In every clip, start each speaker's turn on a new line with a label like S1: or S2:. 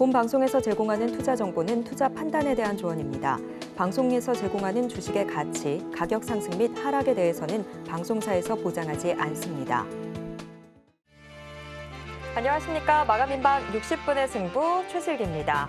S1: 본 방송에서 제공하는 투자 정보는 투자 판단에 대한 조언입니다. 방송에서 제공하는 주식의 가치, 가격 상승 및 하락에 대해서는 방송사에서 보장하지 않습니다. 안녕하십니까. 마감인방 60분의 승부 최슬기입니다.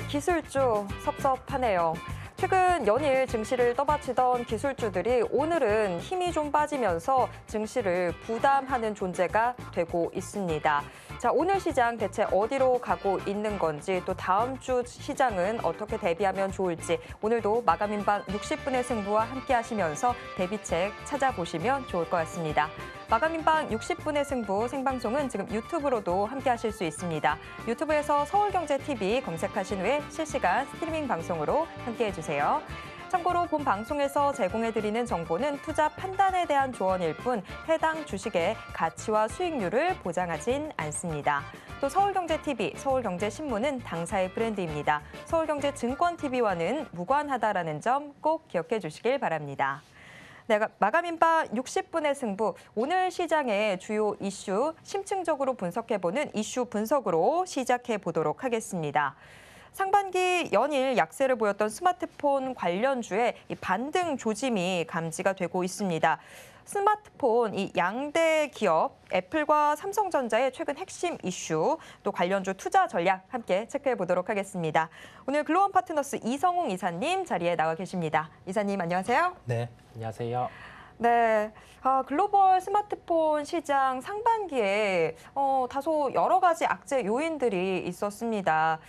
S1: 기술주 섭섭하네요. 최근 연일 증시를 떠받치던 기술주들이 오늘은 힘이 좀 빠지면서 증시를 부담하는 존재가 되고 있습니다. 자, 오늘 시장 대체 어디로 가고 있는 건지, 또 다음 주 시장은 어떻게 대비하면 좋을지 오늘도 마감인방 60분의 승부와 함께 하시면서 대비책 찾아보시면 좋을 것 같습니다. 마감인방 60분의 승부 생방송은 지금 유튜브로도 함께 하실 수 있습니다. 유튜브에서 서울경제TV 검색하신 후에 실시간 스트리밍 방송으로 함께 해주세요. 참고로 본 방송에서 제공해드리는 정보는 투자 판단에 대한 조언일 뿐 해당 주식의 가치와 수익률을 보장하진 않습니다. 또 서울경제TV, 서울경제신문은 당사의 브랜드입니다. 서울경제증권TV와는 무관하다라는 점 꼭 기억해 주시길 바랍니다. 네, 마감인방 60분의 승부, 오늘 시장의 주요 이슈 심층적으로 분석해보는 이슈 분석으로 시작해 보도록 하겠습니다. 상반기 연일 약세를 보였던 스마트폰 관련주의 반등 조짐이 감지가 되고 있습니다. 스마트폰 이 양대 기업 애플과 삼성전자의 최근 핵심 이슈, 또 관련주 투자 전략 함께 체크해 보도록 하겠습니다. 오늘 글로원 파트너스 이성웅 이사님 자리에 나와 계십니다. 이사님 안녕하세요.
S2: 네, 안녕하세요.
S1: 네, 글로벌 스마트폰 시장 상반기에 다소 여러 가지 악재 요인들이 있었습니다.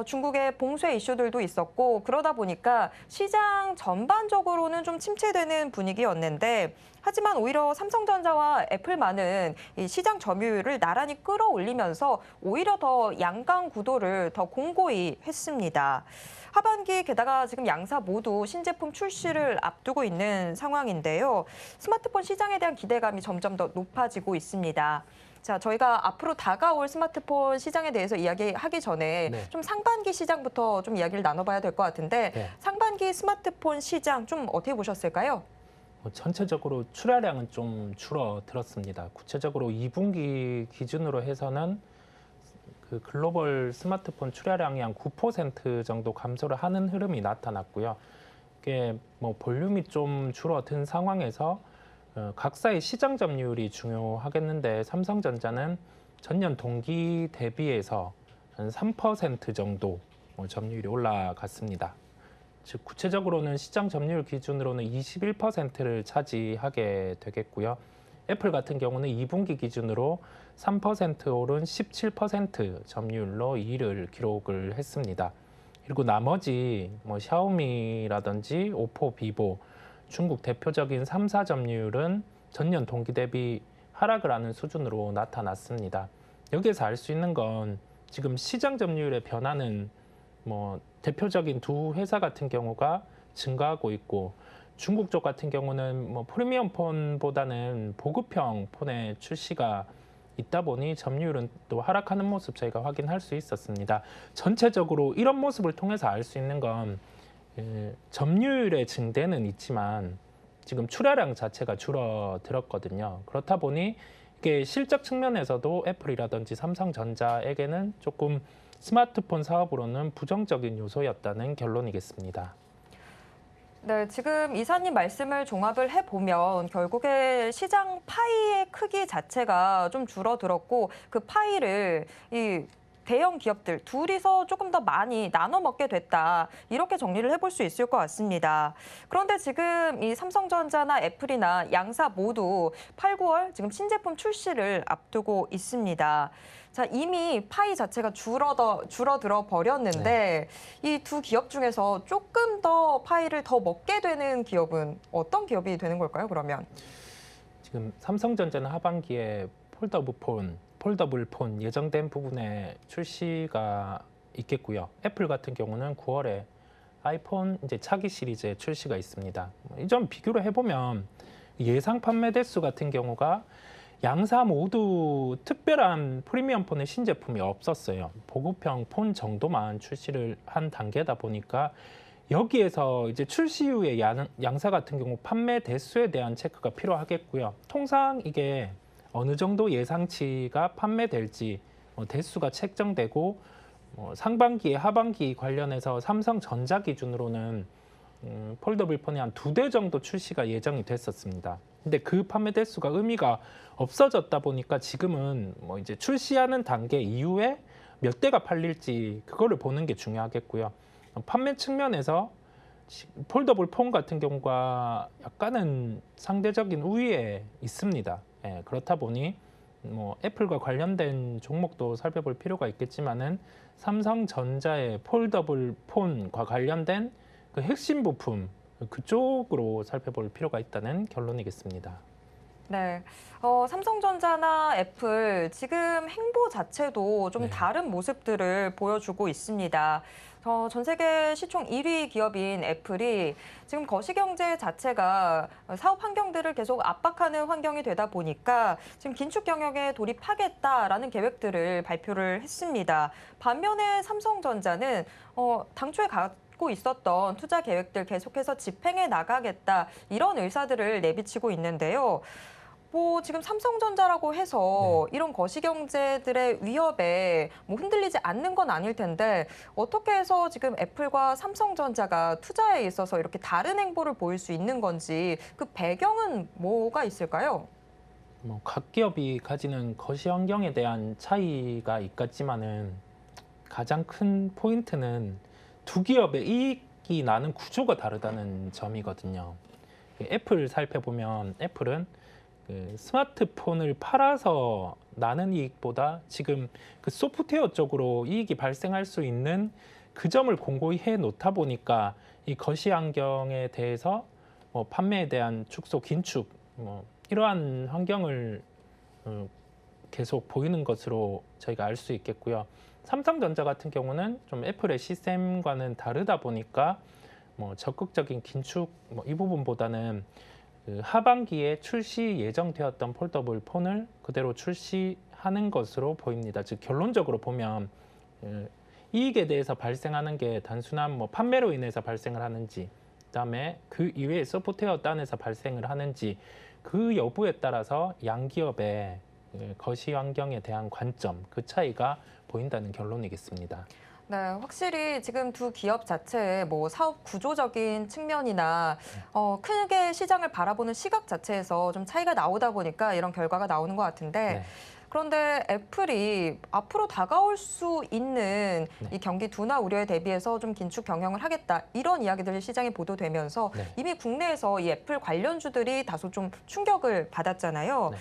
S1: 중국의 봉쇄 이슈들도 있었고, 그러다 보니까 시장 전반적으로는 좀 침체되는 분위기였는데, 하지만 오히려 삼성전자와 애플만은 이 시장 점유율을 나란히 끌어올리면서 오히려 더 양강 구도를 더 공고히 했습니다. 하반기 게다가 지금 양사 모두 신제품 출시를 앞두고 있는 상황인데요. 스마트폰 시장에 대한 기대감이 점점 더 높아지고 있습니다. 자, 저희가 앞으로 다가올 스마트폰 시장에 대해서 이야기하기 전에 좀 상반기 시장부터 좀 이야기를 나눠봐야 될 것 같은데 상반기 스마트폰 시장 좀 어떻게 보셨을까요?
S2: 전체적으로 출하량은 좀 줄어들었습니다. 구체적으로 2분기 기준으로 해서는 그 글로벌 스마트폰 출하량이 한 9% 정도 감소를 하는 흐름이 나타났고요. 이게 뭐 볼륨이 좀 줄어든 상황에서 각사의 시장 점유율이 중요하겠는데, 삼성전자는 전년 동기 대비해서 한 3% 정도 점유율이 올라갔습니다. 즉 구체적으로는 시장 점유율 기준으로는 21%를 차지하게 되겠고요. 애플 같은 경우는 2분기 기준으로 3% 오른 17% 점유율로 2위를 기록을 했습니다. 그리고 나머지 샤오미라든지 오포, 비보, 중국 대표적인 3사 점유율은 전년 동기 대비 하락을 하는 수준으로 나타났습니다. 여기에서 알 수 있는 건 지금 시장 점유율의 변화는 대표적인 두 회사 같은 경우가 증가하고 있고, 중국 쪽 같은 경우는 프리미엄 폰보다는 보급형 폰의 출시가 있다 보니 점유율은 또 하락하는 모습 저희가 확인할 수 있었습니다. 전체적으로 이런 모습을 통해서 알 수 있는 건 점유율의 증대는 있지만 지금 출하량 자체가 줄어들었거든요. 그렇다 보니 이게 실적 측면에서도 애플이라든지 삼성전자에게는 조금 스마트폰 사업으로는 부정적인 요소였다는 결론이겠습니다.
S1: 네, 지금 이사님 말씀을 종합을 해보면 결국에 시장 파이의 크기 자체가 좀 줄어들었고, 그 파이를 이 대형 기업들 둘이서 조금 더 많이 나눠 먹게 됐다, 이렇게 정리를 해볼 수 있을 것 같습니다. 그런데 지금 이 삼성전자나 애플이나 양사 모두 8, 9월 지금 신제품 출시를 앞두고 있습니다. 자, 이미 파이 자체가 줄어들어 버렸는데 이 두 기업 중에서 조금 더 파이를 더 먹게 되는 기업은 어떤 기업이 되는 걸까요, 그러면?
S2: 지금 삼성전자는 하반기에 폴더블 폰 예정된 부분에 출시가 있겠고요. 애플 같은 경우는 9월에 아이폰 이제 차기 시리즈의 출시가 있습니다. 이 점 비교를 해보면 예상 판매 대수 같은 경우가 양사 모두 특별한 프리미엄 폰의 신제품이 없었어요. 보급형 폰 정도만 출시를 한 단계다 보니까 여기에서 이제 출시 이후에 양사 같은 경우 판매 대수에 대한 체크가 필요하겠고요. 통상 이게 어느 정도 예상치가 판매될지 대수가 책정되고 상반기, 하반기 관련해서 삼성전자 기준으로는 폴더블 폰이 한 2대 정도 출시가 예정이 됐었습니다. 근데 그 판매 대수가 의미가 없어졌다 보니까 지금은 뭐 이제 출시하는 단계 이후에 몇 대가 팔릴지 그거를 보는 게 중요하겠고요. 판매 측면에서 폴더블 폰 같은 경우가 약간은 상대적인 우위에 있습니다. 예, 그렇다 보니 뭐 애플과 관련된 종목도 살펴볼 필요가 있겠지만은 삼성전자의 폴더블 폰과 관련된 그 핵심 부품 그쪽으로 살펴볼 필요가 있다는 결론이겠습니다.
S1: 네, 삼성전자나 애플 지금 행보 자체도 좀
S2: 네.
S1: 다른 모습들을 보여주고 있습니다. 전 세계 시총 1위 기업인 애플이 지금 거시경제 자체가 사업 환경들을 계속 압박하는 환경이 되다 보니까 지금 긴축 경영에 돌입하겠다라는 계획들을 발표를 했습니다. 반면에 삼성전자는 당초에 갖고 있었던 투자 계획들 계속해서 집행해 나가겠다 이런 의사들을 내비치고 있는데요. 뭐 지금 삼성전자라고 해서 이런 거시경제들의 위협에 뭐 흔들리지 않는 건 아닐 텐데 어떻게 해서 지금 애플과 삼성전자가 투자에 있어서 이렇게 다른 행보를 보일 수 있는 건지 그 배경은 뭐가 있을까요?
S2: 뭐 각 기업이 가지는 거시 환경에 대한 차이가 있겠지만은 가장 큰 포인트는 두 기업의 이익이 나는 구조가 다르다는 점이거든요. 애플 살펴보면 애플은 그 스마트폰을 팔아서 나는 이익보다 지금 그 소프트웨어 쪽으로 이익이 발생할 수 있는 그 점을 공고히 해 놓다 보니까 이 거시 환경에 대해서 뭐 판매에 대한 축소, 긴축 뭐 이러한 환경을 계속 보이는 것으로 저희가 알 수 있겠고요. 삼성전자 같은 경우는 좀 애플의 시스템과는 다르다 보니까 뭐 적극적인 긴축 뭐 이 부분보다는 그 하반기에 출시 예정되었던 폴더블 폰을 그대로 출시하는 것으로 보입니다. 즉 결론적으로 보면 이익에 대해서 발생하는 게 단순한 뭐 판매로 인해서 발생을 하는지, 그다음에 그 이외의 소프트웨어 단에서 발생을 하는지 그 여부에 따라서 양 기업의 거시 환경에 대한 관점, 그 차이가 보인다는 결론이겠습니다.
S1: 네, 확실히 지금 두 기업 자체의 뭐 사업 구조적인 측면이나 크게 시장을 바라보는 시각 자체에서 좀 차이가 나오다 보니까 이런 결과가 나오는 것 같은데
S2: 네.
S1: 그런데 애플이 앞으로 다가올 수 있는
S2: 네.
S1: 이 경기 둔화 우려에 대비해서 좀 긴축 경영을 하겠다 이런 이야기들이 시장에 보도되면서
S2: 네.
S1: 이미 국내에서 이 애플 관련주들이 다소 좀 충격을 받았잖아요.
S2: 네.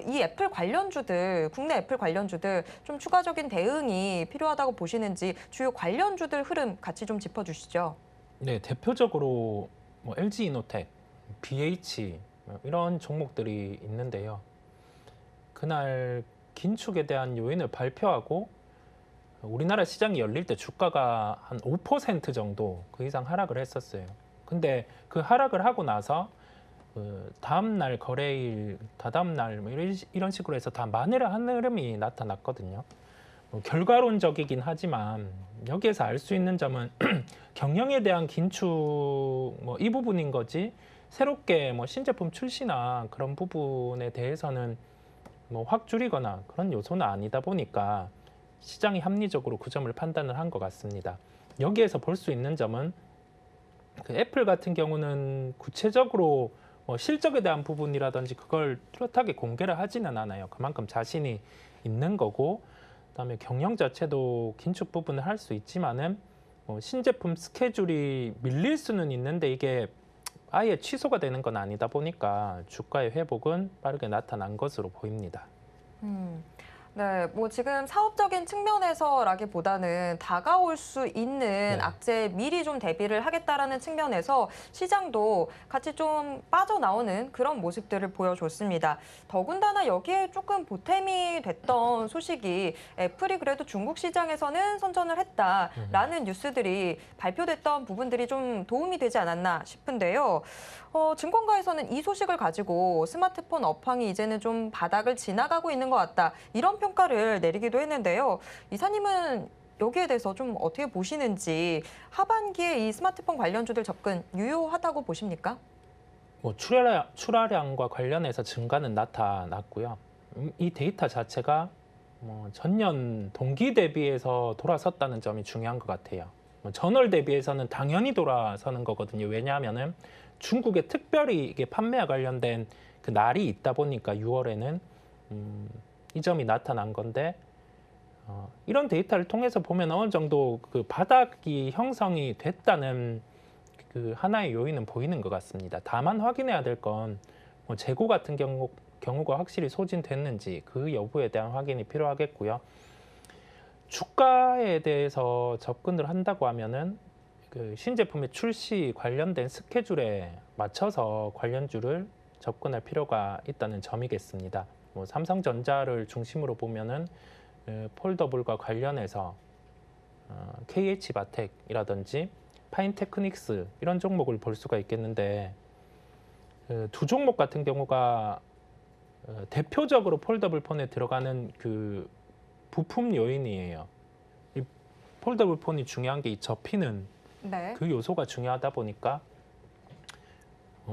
S1: 이 애플 관련주들, 국내 애플 관련주들 좀 추가적인 대응이 필요하다고 보시는지 주요 관련주들 흐름 같이 좀 짚어주시죠.
S2: 네, 대표적으로 뭐 LG이노텍, BH 이런 종목들이 있는데요. 그날 긴축에 대한 요인을 발표하고 우리나라 시장이 열릴 때 주가가 한 5% 정도 그 이상 하락을 했었어요. 근데 그 하락을 하고 나서 그 다음 날 거래일, 다다음 날 뭐 이런 식으로 해서 다 만회를 하는 흐름이 나타났거든요. 뭐 결과론적이긴 하지만 여기에서 알 수 있는 점은 경영에 대한 긴축 뭐 이 부분인 거지 새롭게 뭐 신제품 출시나 그런 부분에 대해서는 뭐 확 줄이거나 그런 요소는 아니다 보니까 시장이 합리적으로 그 점을 판단을 한 것 같습니다. 여기에서 볼 수 있는 점은 그 애플 같은 경우는 구체적으로 뭐 실적에 대한 부분이라든지 그걸 뚜렷하게 공개를 하지는 않아요. 그만큼 자신이 있는 거고, 그다음에 경영 자체도 긴축 부분을 할 수 있지만은 뭐 신제품 스케줄이 밀릴 수는 있는데 이게 아예 취소가 되는 건 아니다 보니까 주가의 회복은 빠르게 나타난 것으로 보입니다.
S1: 네, 뭐 지금 사업적인 측면에서라기보다는 다가올 수 있는 악재에 미리 좀 대비를 하겠다라는 측면에서 시장도 같이 좀 빠져나오는 그런 모습들을 보여줬습니다. 더군다나 여기에 조금 보탬이 됐던 소식이 애플이 그래도 중국 시장에서는 선전을 했다라는 뉴스들이 발표됐던 부분들이 좀 도움이 되지 않았나 싶은데요. 증권가에서는 이 소식을 가지고 스마트폰 업황이 이제는 좀 바닥을 지나가고 있는 것 같다. 이런 평가를 내리기도 했는데요. 이사님은 여기에 대해서 좀 어떻게 보시는지 하반기에 이 스마트폰 관련주들 접근 유효하다고 보십니까?
S2: 뭐 출하량과 관련해서 증가는 나타났고요. 이 데이터 자체가 전년 동기 대비해서 돌아섰다는 점이 중요한 것 같아요. 전월 대비해서는 당연히 돌아서는 거거든요. 왜냐하면은 중국에 특별히 이게 판매와 관련된 그 날이 있다 보니까 6월에는 이 점이 나타난 건데 이런 데이터를 통해서 보면 어느 정도 그 바닥이 형성이 됐다는 그 하나의 요인은 보이는 것 같습니다. 다만 확인해야 될 건 재고 같은 경우가 확실히 소진됐는지 그 여부에 대한 확인이 필요하겠고요. 주가에 대해서 접근을 한다고 하면은 그 신제품의 출시 관련된 스케줄에 맞춰서 관련주를 접근할 필요가 있다는 점이겠습니다. 삼성전자를 중심으로 보면은 폴더블과 관련해서 KH바텍이라든지 파인테크닉스 이런 종목을 볼 수가 있겠는데 두 종목 같은 경우가 대표적으로 폴더블 폰에 들어가는 그 부품 요인이에요. 이 폴더블 폰이 중요한 게 이 접히는
S1: 네.
S2: 그 요소가 중요하다 보니까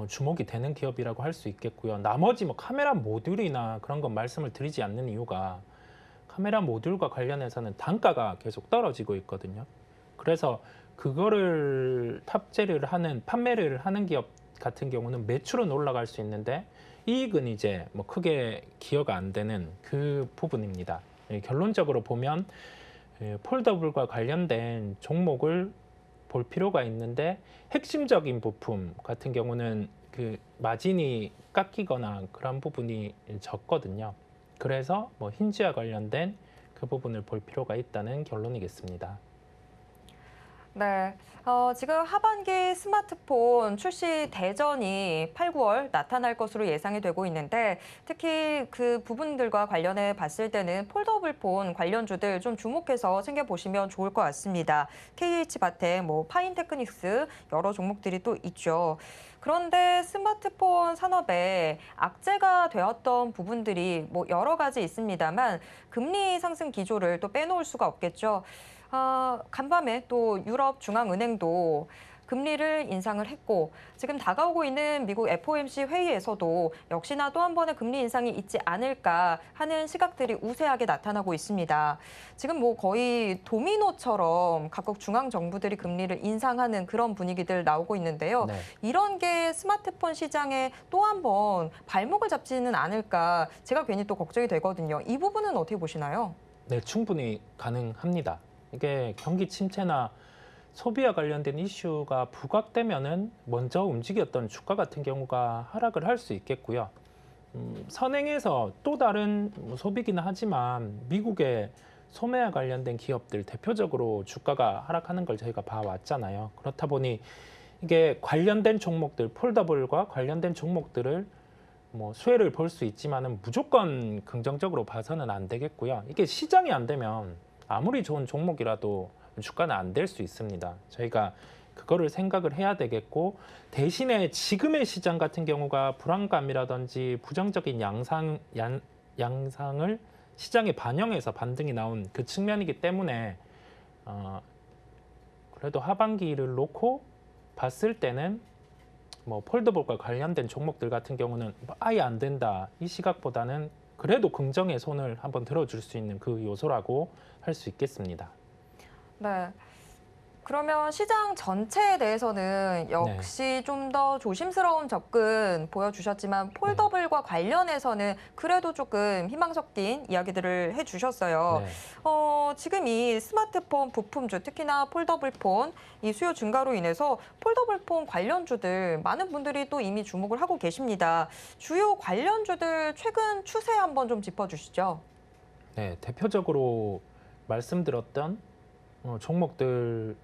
S2: 주목이 되는 기업이라고 할 수 있겠고요. 나머지 카메라 모듈이나 그런 건 말씀을 드리지 않는 이유가 카메라 모듈과 관련해서는 단가가 계속 떨어지고 있거든요. 그래서 그거를 탑재를 하는 판매를 하는 기업 같은 경우는 매출은 올라갈 수 있는데 이익은 이제 크게 기여가 안 되는 그 부분입니다. 결론적으로 보면 폴더블과 관련된 종목을 볼 필요가 있는데 핵심적인 부품 같은 경우는 그 마진이 깎이거나 그런 부분이 적거든요. 그래서 힌지와 관련된 그 부분을 볼 필요가 있다는 결론이겠습니다.
S1: 네. 지금 하반기 스마트폰 출시 대전이 8, 9월 나타날 것으로 예상이 되고 있는데 특히 그 부분들과 관련해 봤을 때는 폴더블 폰 관련주들 좀 주목해서 챙겨보시면 좋을 것 같습니다. KH바텍, 파인테크닉스 여러 종목들이 또 있죠. 그런데 스마트폰 산업에 악재가 되었던 부분들이 여러 가지 있습니다만 금리 상승 기조를 또 빼놓을 수가 없겠죠. 간밤에 또 유럽 중앙은행도 금리를 인상을 했고 지금 다가오고 있는 미국 FOMC 회의에서도 역시나 또 한 번의 금리 인상이 있지 않을까 하는 시각들이 우세하게 나타나고 있습니다. 지금 거의 도미노처럼 각국 중앙 정부들이 금리를 인상하는 그런 분위기들 나오고 있는데요.
S2: 네.
S1: 이런 게 스마트폰 시장에 또 한 번 발목을 잡지는 않을까 제가 괜히 또 걱정이 되거든요. 이 부분은 어떻게 보시나요?
S2: 네, 충분히 가능합니다. 이게 경기 침체나 소비와 관련된 이슈가 부각되면은 먼저 움직였던 주가 같은 경우가 하락을 할 수 있겠고요. 선행해서 또 다른 소비기는 하지만 미국의 소매와 관련된 기업들 대표적으로 주가가 하락하는 걸 저희가 봐왔잖아요. 그렇다 보니 이게 관련된 종목들, 폴더블과 관련된 종목들을 수혜를 볼 수 있지만은 무조건 긍정적으로 봐서는 안 되겠고요. 이게 시장이 안 되면 아무리 좋은 종목이라도 주가는 안 될 수 있습니다. 저희가 그거를 생각을 해야 되겠고 대신에 지금의 시장 같은 경우가 불안감이라든지 부정적인 양상을 시장에 반영해서 반등이 나온 그 측면이기 때문에 그래도 하반기를 놓고 봤을 때는 폴더블과 관련된 종목들 같은 경우는 아예 안 된다 이 시각보다는 그래도 긍정의 손을 한번 들어줄 수 있는 그 요소라고 할 수 있겠습니다.
S1: 네. 그러면 시장 전체에 대해서는 역시 좀 더 조심스러운 접근 보여주셨지만 폴더블과 관련해서는 그래도 조금 희망 섞인 이야기들을 해주셨어요.
S2: 네.
S1: 지금 이 스마트폰 부품주, 특히나 폴더블 폰, 이 수요 증가로 인해서 폴더블 폰 관련주들 많은 분들이 또 이미 주목을 하고 계십니다. 주요 관련주들 최근 추세 한번 좀 짚어주시죠.
S2: 네, 대표적으로 말씀드렸던 종목들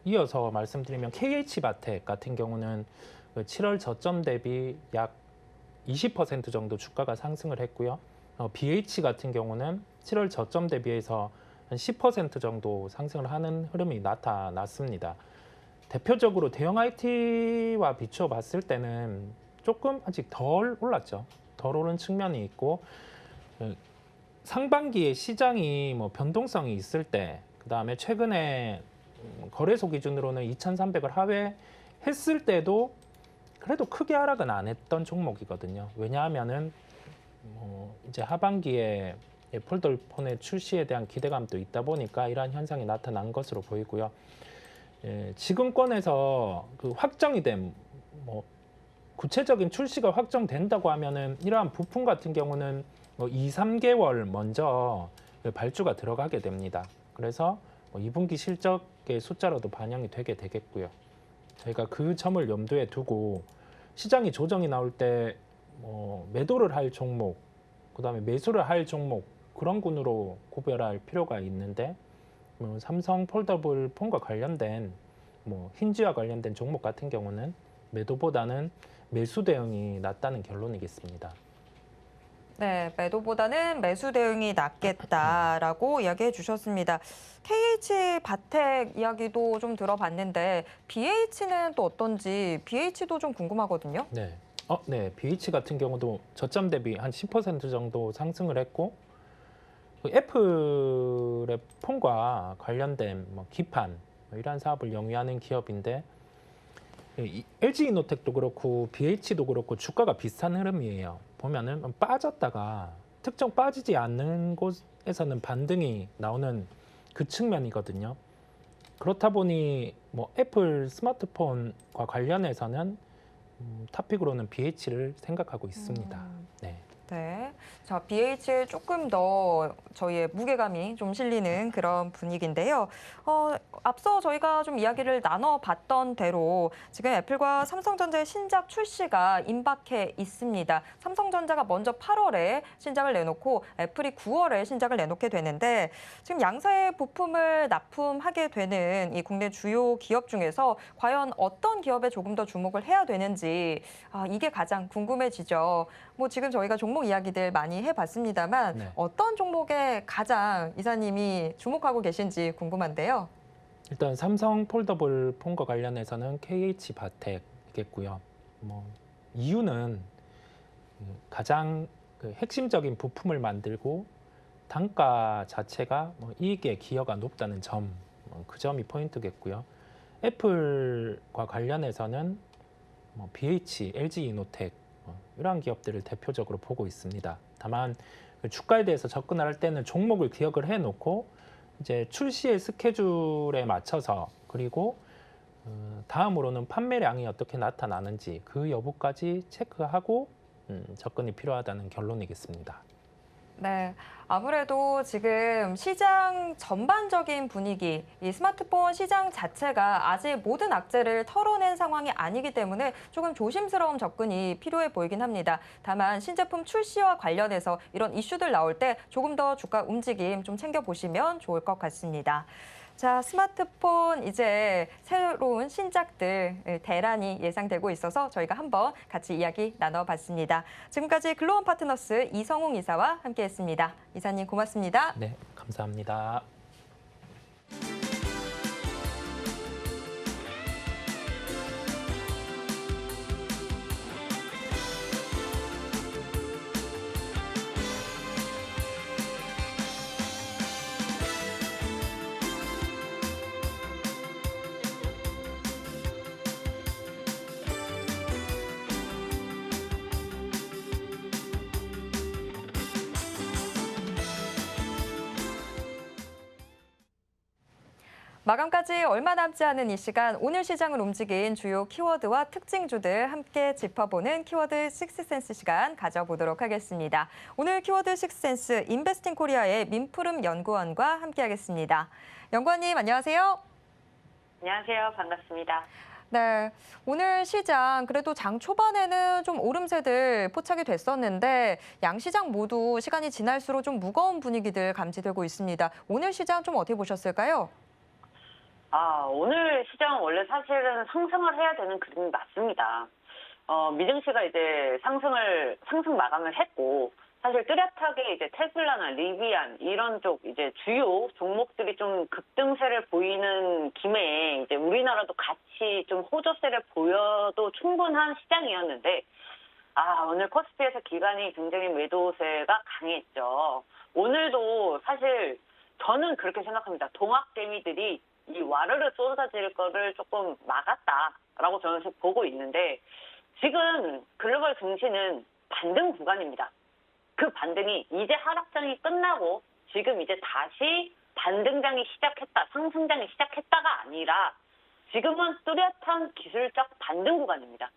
S2: 이어서 말씀드리면 KH바텍 같은 경우는 7월 저점 대비 약 20% 정도 주가가 상승을 했고요. BH 같은 경우는 7월 저점 대비해서 한 10% 정도 상승을 하는 흐름이 나타났습니다. 대표적으로 대형 IT와 비추어 봤을 때는 조금 아직 덜 올랐죠. 덜 오른 측면이 있고 상반기에 시장이 변동성이 있을 때 그다음에 최근에 거래소 기준으로는 2,300을 하회했을 때도 그래도 크게 하락은 안 했던 종목이거든요. 왜냐하면은 이제 하반기에 폴더폰의 출시에 대한 기대감도 있다 보니까 이러한 현상이 나타난 것으로 보이고요. 지금권에서 그 확정이 된 구체적인 출시가 확정된다고 하면은 이러한 부품 같은 경우는 2, 3개월 먼저 발주가 들어가게 됩니다. 그래서 2분기 실적의 숫자로도 반영이 되게 되겠고요. 저희가 그 점을 염두에 두고 시장이 조정이 나올 때 매도를 할 종목, 그다음에 매수를 할 종목 그런 군으로 구별할 필요가 있는데 삼성 폴더블 폰과 관련된 힌지와 관련된 종목 같은 경우는 매도보다는 매수 대응이 낫다는 결론이겠습니다.
S1: 네, 매도보다는 매수 대응이 낫겠다라고 이야기해 주셨습니다. KH 바텍 이야기도 좀 들어봤는데 BH는 또 어떤지 BH도 좀 궁금하거든요.
S2: 네. 네. BH 같은 경우도 저점 대비 한 10% 정도 상승을 했고 그 애플의 폰과 관련된 기판 이러한 사업을 영위하는 기업인데 LG이노텍도 그렇고 BH도 그렇고 주가가 비슷한 흐름이에요. 보면은 빠졌다가 특정 빠지지 않는 곳에서는 반등이 나오는 그 측면이거든요. 그렇다 보니 애플 스마트폰과 관련해서는 탑픽으로는 BH를 생각하고 있습니다. 네.
S1: 네. 자, BH에 조금 더 저희의 무게감이 좀 실리는 그런 분위기인데요. 앞서 저희가 좀 이야기를 나눠봤던 대로 지금 애플과 삼성전자의 신작 출시가 임박해 있습니다. 삼성전자가 먼저 8월에 신작을 내놓고 애플이 9월에 신작을 내놓게 되는데 지금 양사의 부품을 납품하게 되는 이 국내 주요 기업 중에서 과연 어떤 기업에 조금 더 주목을 해야 되는지 이게 가장 궁금해지죠. 지금 저희가 종목 이야기들 많이 해봤습니다만
S2: 네.
S1: 어떤 종목에 가장 이사님이 주목하고 계신지 궁금한데요.
S2: 일단 삼성 폴더블 폰과 관련해서는 KH 바텍이겠고요. 이유는 가장 핵심적인 부품을 만들고 단가 자체가 이익의 기여가 높다는 점, 그 점이 포인트겠고요. 애플과 관련해서는 BH, LG이노텍 이러한 기업들을 대표적으로 보고 있습니다. 다만 주가에 대해서 접근할 때는 종목을 기억을 해놓고 이제 출시의 스케줄에 맞춰서 그리고 다음으로는 판매량이 어떻게 나타나는지 그 여부까지 체크하고 접근이 필요하다는 결론이겠습니다.
S1: 네, 아무래도 지금 시장 전반적인 분위기, 이 스마트폰 시장 자체가 아직 모든 악재를 털어낸 상황이 아니기 때문에 조금 조심스러운 접근이 필요해 보이긴 합니다. 다만 신제품 출시와 관련해서 이런 이슈들 나올 때 조금 더 주가 움직임 좀 챙겨보시면 좋을 것 같습니다. 자, 스마트폰 이제 새로운 신작들 대란이 예상되고 있어서 저희가 한번 같이 이야기 나눠봤습니다. 지금까지 글로원 파트너스 이성웅 이사와 함께했습니다. 이사님 고맙습니다.
S2: 네, 감사합니다.
S1: 마감까지 얼마 남지 않은 이 시간 오늘 시장을 움직인 주요 키워드와 특징주들 함께 짚어보는 키워드 식스센스 시간 가져보도록 하겠습니다. 오늘 키워드 식스센스 인베스팅 코리아의 민푸름 연구원과 함께하겠습니다. 연구원님 안녕하세요.
S3: 안녕하세요. 반갑습니다.
S1: 네, 오늘 시장 그래도 장 초반에는 좀 오름세들 포착이 됐었는데 양시장 모두 시간이 지날수록 좀 무거운 분위기들 감지되고 있습니다. 오늘 시장 좀 어떻게 보셨을까요?
S3: 오늘 시장은 원래 사실은 상승을 해야 되는 그림이 맞습니다. 미증시가 이제 상승 마감을 했고, 사실 뚜렷하게 이제 테슬라나 리비안 이런 쪽 이제 주요 종목들이 좀 급등세를 보이는 김에 이제 우리나라도 같이 좀 호조세를 보여도 충분한 시장이었는데, 오늘 코스피에서 기관이 굉장히 매도세가 강했죠. 오늘도 사실 저는 그렇게 생각합니다. 동학개미들이 이 와르르 쏟아질 거를 조금 막았다라고 저는 보고 있는데 지금 글로벌 증시는 반등 구간입니다. 그 반등이 이제 하락장이 끝나고 지금 이제 다시 반등장이 시작했다, 상승장이 시작했다가 아니라 지금은 뚜렷한 기술적 반등 구간입니다.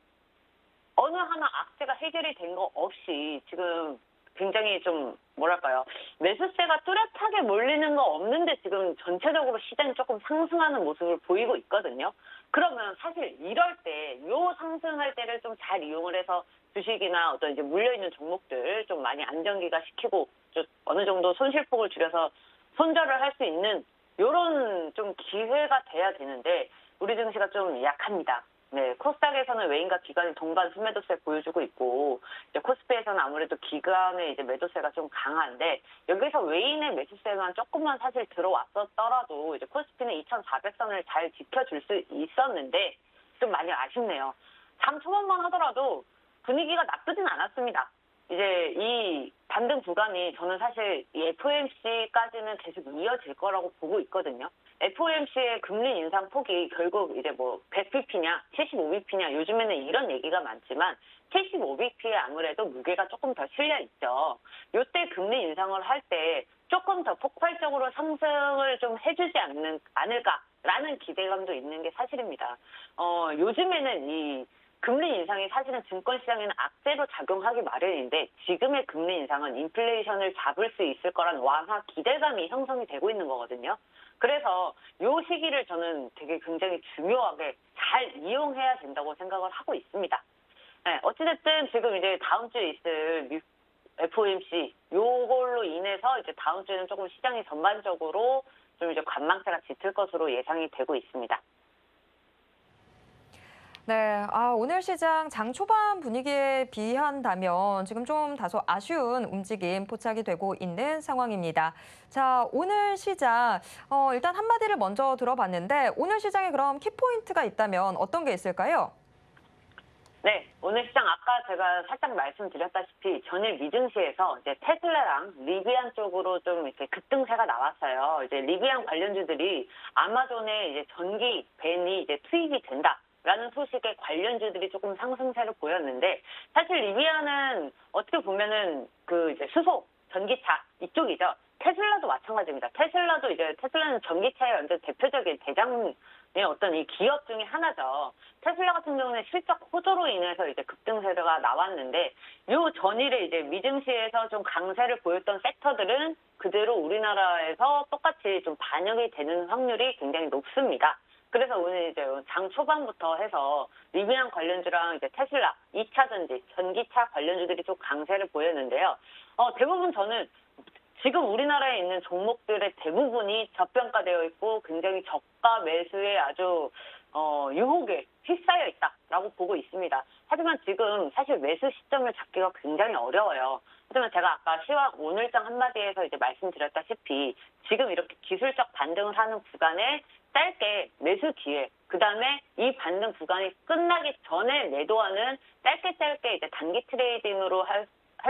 S3: 어느 하나 악재가 해결이 된 거 없이 지금 굉장히 좀 뭐랄까요, 매수세가 뚜렷하게 몰리는 거 없는데 지금 전체적으로 시장이 조금 상승하는 모습을 보이고 있거든요. 그러면 사실 이럴 때 요 상승할 때를 좀 잘 이용을 해서 주식이나 어떤 이제 물려있는 종목들 좀 많이 안정기가 시키고 좀 어느 정도 손실폭을 줄여서 손절을 할 수 있는 요런 좀 기회가 돼야 되는데 우리 증시가 좀 약합니다. 네, 코스닥에서는 외인과 기관이 동반 순매도세 보여주고 있고, 이제 코스피에서는 아무래도 기관의 이제 매도세가 좀 강한데, 여기서 외인의 매수세만 조금만 사실 들어왔었더라도, 이제 코스피는 2,400선을 잘 지켜줄 수 있었는데, 좀 많이 아쉽네요. 장 초반만 하더라도 분위기가 나쁘진 않았습니다. 이제 이 반등 구간이 저는 사실 이 FOMC까지는 계속 이어질 거라고 보고 있거든요. FOMC의 금리 인상 폭이 결국 이제 뭐 100bp냐 75bp냐 요즘에는 이런 얘기가 많지만 75bp에 아무래도 무게가 조금 더 실려 있죠. 요때 금리 인상을 할 때 조금 더 폭발적으로 상승을 좀 해주지 않을까라는 기대감도 있는 게 사실입니다. 요즘에는 이 금리 인상이 사실은 증권시장에는 악재로 작용하기 마련인데 지금의 금리 인상은 인플레이션을 잡을 수 있을 거란 완화 기대감이 형성이 되고 있는 거거든요. 그래서 이 시기를 저는 되게 굉장히 중요하게 잘 이용해야 된다고 생각을 하고 있습니다. 네, 어찌됐든 지금 이제 다음 주에 있을 FOMC 요걸로 인해서 이제 다음 주에는 조금 시장이 전반적으로 좀 이제 관망세가 짙을 것으로 예상이 되고 있습니다.
S1: 네, 오늘 시장 장 초반 분위기에 비한다면 지금 좀 다소 아쉬운 움직임 포착이 되고 있는 상황입니다. 자, 오늘 시장 일단 한마디를 먼저 들어봤는데 오늘 시장에 그럼 키포인트가 있다면 어떤 게 있을까요?
S3: 네, 오늘 시장 아까 제가 살짝 말씀드렸다시피 전일 미증시에서 이제 테슬라랑 리비안 쪽으로 좀 이렇게 급등세가 나왔어요. 이제 리비안 관련주들이 아마존의 이제 전기 벤이 이제 투입이 된다라는 소식에 관련주들이 조금 상승세를 보였는데 사실 리비안은 어떻게 보면은 그 이제 수소, 전기차 이쪽이죠. 테슬라도 마찬가지입니다. 테슬라는 전기차의 완전 대표적인 대장의 어떤 이 기업 중에 하나죠. 테슬라 같은 경우는 실적 호조로 인해서 이제 급등세가 나왔는데, 요 전일에 이제 미증시에서 좀 강세를 보였던 섹터들은 그대로 우리나라에서 똑같이 좀 반영이 되는 확률이 굉장히 높습니다. 그래서 오늘 이제 장 초반부터 해서 리비안 관련주랑 이제 테슬라, 2차 전지, 전기차 관련주들이 좀 강세를 보였는데요. 대부분 저는 지금 우리나라에 있는 종목들의 대부분이 저평가되어 있고 굉장히 저가 매수에 아주 유혹에 휩싸여 있다라고 보고 있습니다. 하지만 지금 사실 매수 시점을 잡기가 굉장히 어려워요. 하지만 제가 아까 시황 오늘장 한마디에서 이제 말씀드렸다시피 지금 이렇게 기술적 반등을 하는 구간에 짧게 매수 기회, 그 다음에 이 반등 구간이 끝나기 전에 매도하는 짧게 이제 단기 트레이딩으로 할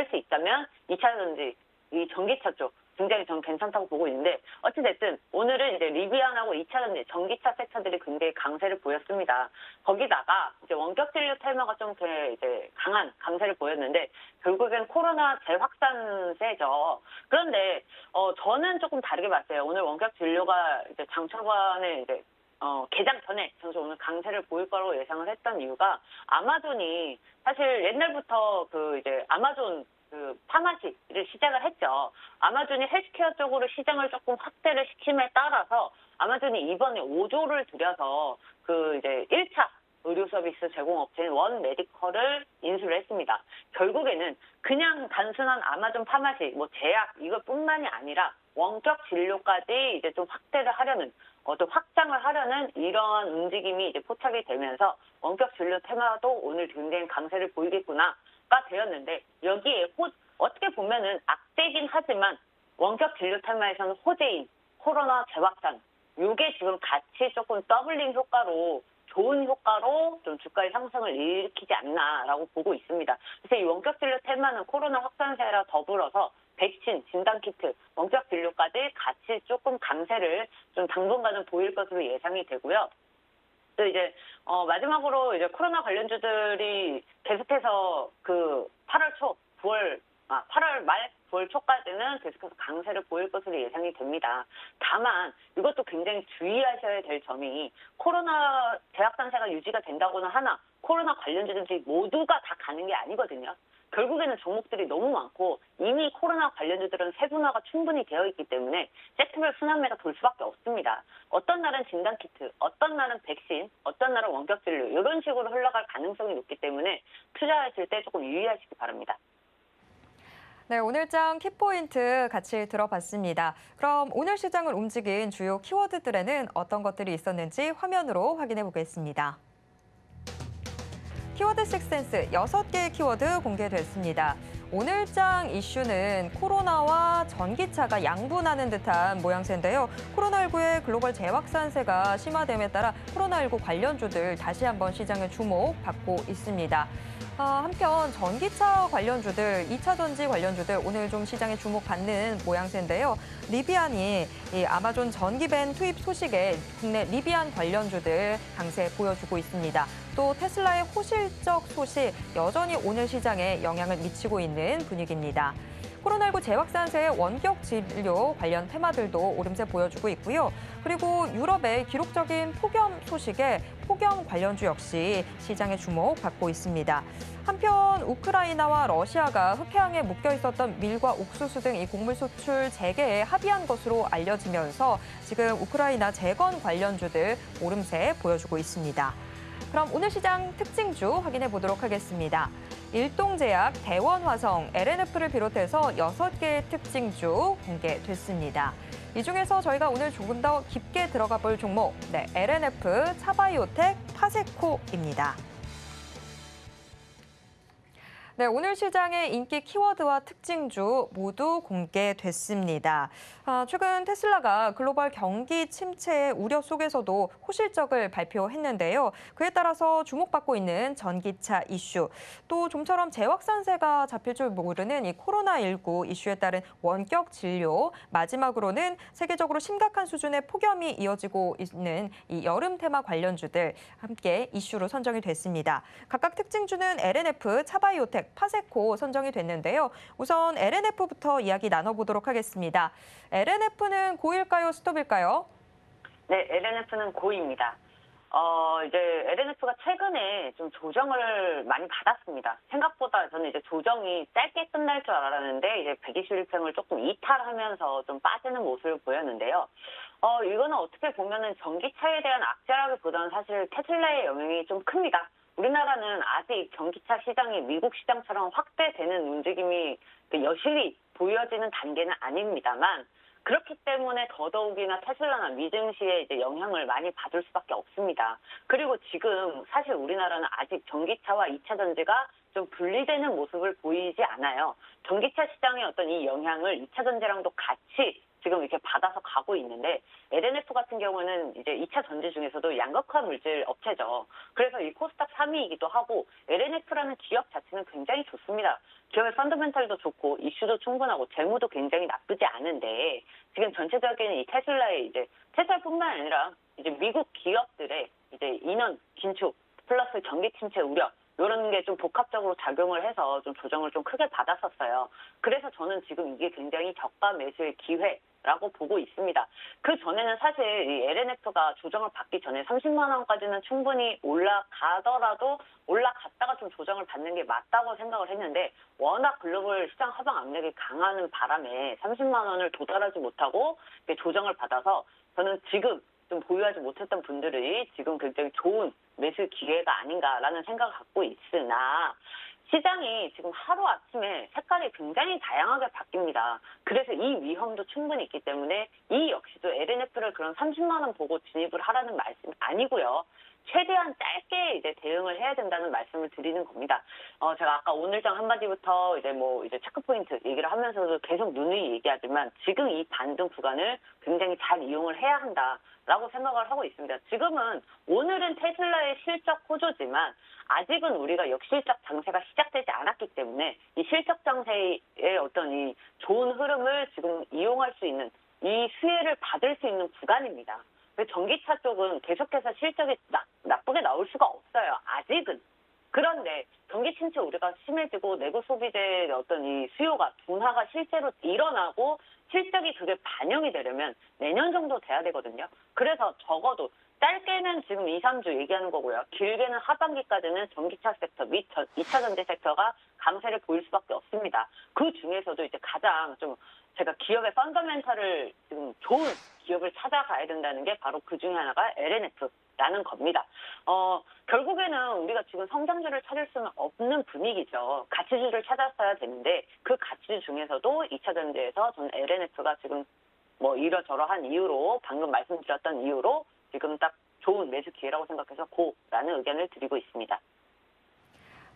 S3: 수 있다면 2차 전지, 이 전기차 쪽 굉장히 전 괜찮다고 보고 있는데 어찌됐든 오늘은 이제 리비안하고 2차 전지, 전기차 섹터들이 굉장히 강세를 보였습니다. 거기다가 이제 원격 진료 테마가 좀 이제 강한 강세를 보였는데 결국엔 코로나 재확산세죠. 그런데 저는 조금 다르게 봤어요. 오늘 원격 진료가 이제 장 초반에 이제 개장 전에 저는 오늘 강세를 보일 거라고 예상을 했던 이유가 아마존이 사실 옛날부터 그 이제 아마존 그 파마시를 시작을 했죠. 아마존이 헬스케어 쪽으로 시장을 조금 확대를 시킴에 따라서 아마존이 이번에 5조를 들여서 그 이제 1차 의료 서비스 제공업체인 원 메디컬을 인수를 했습니다. 결국에는 그냥 단순한 아마존 파마시, 뭐 제약 이것뿐만이 아니라 원격 진료까지 이제 좀 확대를 하려는 어떤 확장을 하려는 이러한 움직임이 이제 포착이 되면서 원격 진료 테마도 오늘 굉장히 강세를 보이겠구나가 되었는데 여기에 어떻게 보면은 악재긴 하지만 원격 진료 테마에서는 호재인 코로나 재확산 이게 지금 같이 조금 더블링 효과로 좋은 효과로 좀 주가의 상승을 일으키지 않나라고 보고 있습니다. 그래서 이 원격 진료 테마는 코로나 확산세라 더불어서 백신, 진단키트, 원격 진료까지 같이 조금 강세를 좀 당분간은 보일 것으로 예상이 되고요. 또 이제 마지막으로 이제 코로나 관련주들이 계속해서 그 8월 8월 말 9월 초까지는 계속해서 강세를 보일 것으로 예상이 됩니다. 다만 이것도 굉장히 주의하셔야 될 점이 코로나 재확산세가 유지가 된다고는 하나 코로나 관련주들이 모두가 다 가는 게 아니거든요. 결국에는 종목들이 너무 많고 이미 코로나 관련주들은 세분화가 충분히 되어 있기 때문에 섹터별 순환매가 돌 수밖에 없습니다. 어떤 날은 진단키트, 어떤 날은 백신, 어떤 날은 원격진료 이런 식으로 흘러갈 가능성이 높기 때문에 투자하실 때 조금 유의하시기 바랍니다.
S1: 네, 오늘장 키포인트 같이 들어봤습니다. 그럼 오늘 시장을 움직인 주요 키워드들에는 어떤 것들이 있었는지 화면으로 확인해 보겠습니다. 키워드 식센스 6개의 키워드 공개됐습니다. 오늘장 이슈는 코로나와 전기차가 양분하는 듯한 모양새인데요. 코로나19의 글로벌 재확산세가 심화됨에 따라 코로나19 관련주들 다시 한번 시장의 주목받고 있습니다. 한편 전기차 관련주들, 2차 전지 관련주들 오늘 좀 시장에 주목받는 모양새인데요. 리비안이 이 아마존 전기밴 투입 소식에 국내 리비안 관련주들 강세 보여주고 있습니다. 또 테슬라의 호실적 소식 여전히 오늘 시장에 영향을 미치고 있는 분위기입니다. 코로나19 재확산세의 원격 진료 관련 테마들도 오름세 보여주고 있고요. 그리고 유럽의 기록적인 폭염 소식에 폭염 관련주 역시 시장에 주목받고 있습니다. 한편 우크라이나와 러시아가 흑해양에 묶여 있었던 밀과 옥수수 등 이 곡물 수출 재개에 합의한 것으로 알려지면서 지금 우크라이나 재건 관련주들 오름세 보여주고 있습니다. 그럼 오늘 시장 특징주 확인해 보도록 하겠습니다. 일동제약, 대원화성, LNF를 비롯해서 6개의 특징주 공개됐습니다. 이 중에서 저희가 오늘 조금 더 깊게 들어가 볼 종목, LNF, 차바이오텍, 파세코입니다. 네, 오늘 시장의 인기 키워드와 특징주 모두 공개됐습니다. 최근 테슬라가 글로벌 경기 침체의 우려 속에서도 호실적을 발표했는데요. 그에 따라서 주목받고 있는 전기차 이슈, 또 좀처럼 재확산세가 잡힐 줄 모르는 이 코로나19 이슈에 따른 원격 진료, 마지막으로는 세계적으로 심각한 수준의 폭염이 이어지고 있는 이 여름 테마 관련주들 함께 이슈로 선정이 됐습니다. 각각 특징주는 LNF, 차바이오텍, 파세코 선정이 됐는데요. 우선 LNF부터 이야기 나눠보도록 하겠습니다. LNF는 고일까요, 스톱일까요?
S3: 네, LNF는 고입니다. 이제 LNF가 최근에 좀 조정을 많이 받았습니다. 생각보다 저는 이제 조정이 짧게 끝날 줄 알았는데 이제 121평을 조금 이탈하면서 좀 빠지는 모습을 보였는데요. 이거는 어떻게 보면은 전기차에 대한 악재라기보다는 사실 테슬라의 영향이 좀 큽니다. 우리나라는 아직 전기차 시장이 미국 시장처럼 확대되는 움직임이 여실히 보여지는 단계는 아닙니다만 그렇기 때문에 더더욱이나 테슬라나 미증시에 이제 영향을 많이 받을 수밖에 없습니다. 그리고 지금 사실 우리나라는 아직 전기차와 2차 전지가 좀 분리되는 모습을 보이지 않아요. 전기차 시장의 어떤 이 영향을 2차 전지랑도 같이 지금 이렇게 받아서 가고 있는데 LNF 같은 경우는 이제 2차 전지 중에서도 양극화 물질 업체죠. 그래서 이 코스닥 3위이기도 하고 LNF라는 기업 자체는 굉장히 좋습니다. 기업의 펀더멘털도 좋고 이슈도 충분하고 재무도 굉장히 나쁘지 않은데 지금 전체적인 이 테슬라의 이제 테슬라뿐만 아니라 이제 미국 기업들의 이제 인원 긴축 플러스 경기 침체 우려 이런 게 좀 복합적으로 작용을 해서 좀 조정을 좀 크게 받았었어요. 그래서 저는 지금 이게 굉장히 저가 매수의 기회라고 보고 있습니다. 그 전에는 사실 이 LNF가 조정을 받기 전에 30만 원까지는 충분히 올라가더라도 올라갔다가 좀 조정을 받는 게 맞다고 생각을 했는데 워낙 글로벌 시장 하방 압력이 강하는 바람에 30만 원을 도달하지 못하고 조정을 받아서 저는 지금 좀 보유하지 못했던 분들이 지금 굉장히 좋은 매수 기회가 아닌가라는 생각을 갖고 있으나 시장이 지금 하루아침에 색깔이 굉장히 다양하게 바뀝니다. 그래서 이 위험도 충분히 있기 때문에 이 역시도 LNF를 그런 30만 원 보고 진입을 하라는 말씀이 아니고요. 최대한 짧게 이제 대응을 해야 된다는 말씀을 드리는 겁니다. 제가 아까 오늘장 한마디부터 이제 체크포인트 얘기를 하면서도 계속 누누이 얘기하지만 지금 이 반등 구간을 굉장히 잘 이용을 해야 한다라고 생각을 하고 있습니다. 지금은 오늘은 테슬라의 실적 호조지만 아직은 우리가 역실적 장세가 시작되지 않았기 때문에 이 실적 장세의 어떤 이 좋은 흐름을 지금 이용할 수 있는 이 수혜를 받을 수 있는 구간입니다. 전기차 쪽은 계속해서 실적이 나쁘게 나올 수가 없어요. 아직은. 그런데 경기 침체 우려가 심해지고 내구 소비재의 어떤 이 수요가 둔화가 실제로 일어나고 실적이 그게 반영이 되려면 내년 정도 돼야 되거든요. 그래서 적어도 짧게는 지금 2, 3주 얘기하는 거고요. 길게는 하반기까지는 전기차 섹터 및 2차 전지 섹터가 강세를 보일 수밖에 없습니다. 그 중에서도 이제 가장 좀 제가 기업의 펀더멘탈을 지금 좋은 기업을 찾아가야 된다는 게 바로 그 중에 하나가 LNF라는 겁니다. 결국에는 우리가 지금 성장주를 찾을 수는 없는 분위기죠. 가치주를 찾았어야 되는데 그 가치주 중에서도 2차 전지에서 저는 LNF가 지금 뭐 이러저러한 이유로 방금 말씀드렸던 이유로 지금 딱 좋은 매수 기회라고 생각해서 고라는 의견을 드리고 있습니다.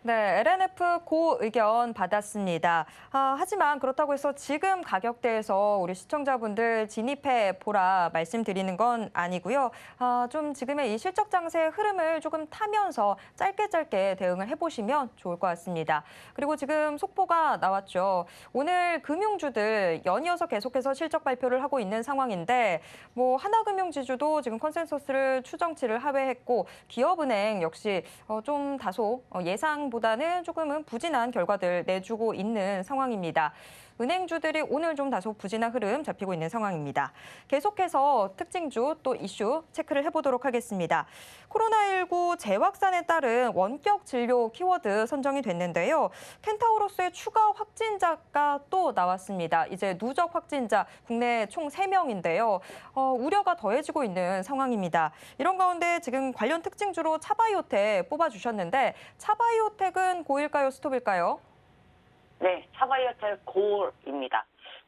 S1: 네, LNF 고 의견 받았습니다. 하지만 그렇다고 해서 지금 가격대에서 우리 시청자분들 진입해 보라 말씀드리는 건 아니고요. 좀 지금의 이 실적 장세의 흐름을 조금 타면서 짧게 대응을 해보시면 좋을 것 같습니다. 그리고 지금 속보가 나왔죠. 오늘 금융주들 연이어서 계속해서 실적 발표를 하고 있는 상황인데 뭐 하나금융지주도 지금 컨센서스를 추정치를 하회했고 기업은행 역시 좀 다소 예상보다는 조금은 부진한 결과들 내주고 있는 상황입니다. 은행주들이 오늘 좀 다소 부진한 흐름 잡히고 있는 상황입니다. 계속해서 특징주 또 이슈 체크를 해보도록 하겠습니다. 코로나19 재확산에 따른 원격 진료 키워드 선정이 됐는데요. 켄타우로스의 추가 확진자가 또 나왔습니다. 이제 누적 확진자 국내 총 3명인데요. 우려가 더해지고 있는 상황입니다. 이런 가운데 지금 관련 특징주로 차바이오텍 뽑아주셨는데 차바이오텍은 고일까요, 스톱일까요?
S3: 네, 차바이오텍 고입니다.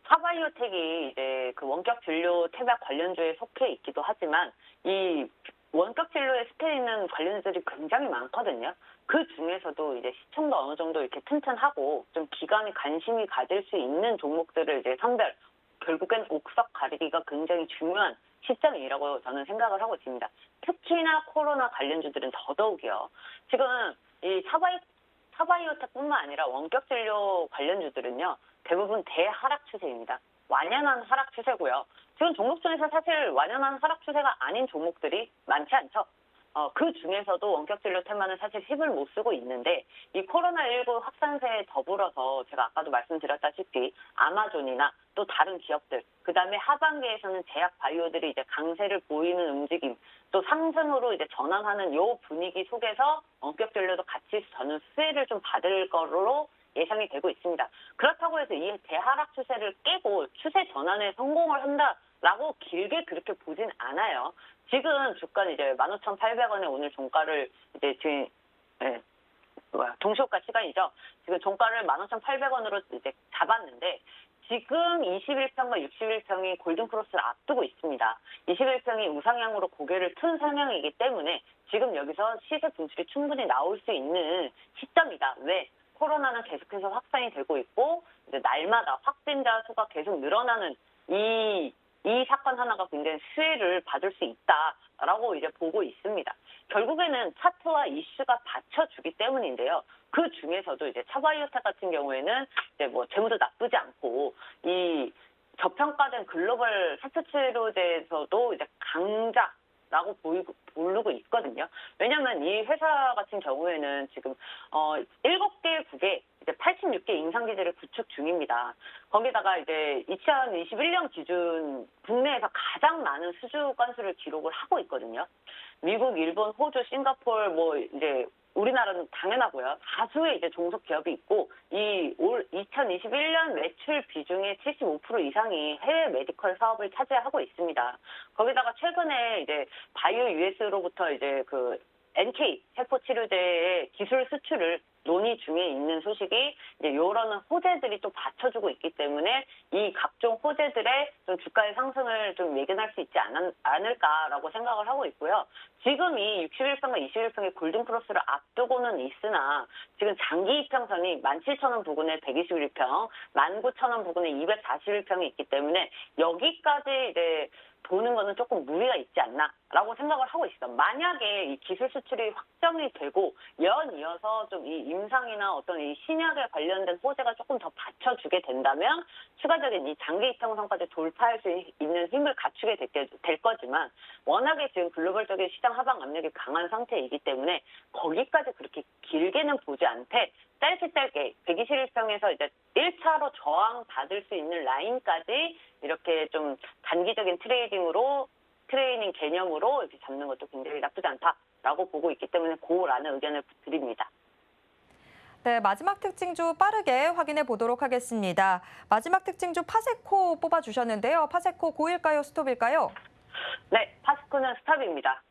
S3: 차바이오텍이 이제 그 원격 진료 태박 관련주에 속해 있기도 하지만 이 원격 진료에 속해 있는 관련주들이 굉장히 많거든요. 그 중에서도 이제 시청도 어느 정도 이렇게 튼튼하고 좀 기관이 관심이 가질 수 있는 종목들을 이제 선별, 결국엔 옥석 가리기가 굉장히 중요한 시점이라고 저는 생각을 하고 있습니다. 특히나 코로나 관련주들은 더더욱이요. 지금 이 차바이오텍뿐만 아니라 원격 진료 관련주들은요. 대부분 대하락 추세입니다. 완연한 하락 추세고요. 지금 종목 중에서 사실 완연한 하락 추세가 아닌 종목들이 많지 않죠. 그 중에서도 원격 진료 테마는 사실 힘을 못 쓰고 있는데 이 코로나19 확산세에 더불어서 제가 아까도 말씀드렸다시피 아마존이나 또 다른 기업들, 그다음에 하반기에서는 제약 바이오들이 이제 강세를 보이는 움직임, 또 상승으로 이제 전환하는 요 분위기 속에서 원격 진료도 같이 저는 수혜를 좀 받을 거로 예상이 되고 있습니다. 그렇다고 해서 이 대하락 추세를 깨고 추세 전환에 성공을 한다라고 길게 그렇게 보진 않아요. 지금 주가는 이제 15,800원에 오늘 종가를 이제 동시호가 시간이죠. 지금 종가를 15,800원으로 이제 잡았는데 지금 21평과 61평이 골든크로스를 앞두고 있습니다. 21평이 우상향으로 고개를 튼 상향이기 때문에 지금 여기서 시세 분출이 충분히 나올 수 있는 시점이다. 왜? 코로나는 계속해서 확산이 되고 있고 이제 날마다 확진자 수가 계속 늘어나는 이 사건 하나가 굉장히 수혜를 받을 수 있다라고 이제 보고 있습니다. 결국에는 차트와 이슈가 받쳐주기 때문인데요. 그 중에서도 이제 차바이오텍 같은 경우에는 이제 뭐 재무도 나쁘지 않고 이 저평가된 글로벌 세포 치료제에서도 이제 강자라고 부르고 있거든요. 왜냐하면 이 회사 같은 경우에는 지금 7개 국에 이제 86개 임상기지를 구축 중입니다. 거기다가 이제 2021년 기준 국내에서 가장 많은 수주 건수를 기록을 하고 있거든요. 미국, 일본, 호주, 싱가포르 뭐 이제 우리나라는 당연하고요. 다수의 이제 종속 기업이 있고 이 올 2021년 매출 비중의 75% 이상이 해외 메디컬 사업을 차지하고 있습니다. 거기다가 최근에 이제 바이오 US로부터 이제 그 NK 세포 치료제의 기술 수출을 논의 중에 있는 소식이 이제 이런 호재들이 또 받쳐주고 있기 때문에 이 각종 호재들의 좀 주가의 상승을 좀 예견할 수 있지 않을까라고 생각을 하고 있고요. 지금 이 61평과 21평의 골든크로스를 앞두고는 있으나 지금 장기 이평선이 17,000원 부근에 121평, 19,000원 부근에 241평이 있기 때문에 여기까지 이제 보는 거는 조금 무리가 있지 않나라고 생각을 하고 있어요. 만약에 이 기술 수출이 확정이 되고 연이어서 좀 이 임상이나 어떤 이 신약에 관련된 호재가 조금 더 받쳐주게 된다면 추가적인 이 장기 이평선까지 돌파할 수 있는 힘을 갖추게 될 거지만 워낙에 지금 글로벌적인 시장 하방 압력이 강한 상태이기 때문에 거기까지 그렇게 길게는 보지 않되 짧게 121평에서 이제 1차로 저항 받을 수 있는 라인까지 이렇게 좀 단기적인 트레이닝 개념으로 이렇게 잡는 것도 굉장히 나쁘지 않다라고 보고 있기 때문에 고라는 의견을 드립니다.
S1: 네, 마지막 특징주 빠르게 확인해 보도록 하겠습니다. 마지막 특징주 파세코 뽑아주셨는데요. 파세코 고일까요, 스톱일까요?
S3: 네, 파세코는 스탑입니다.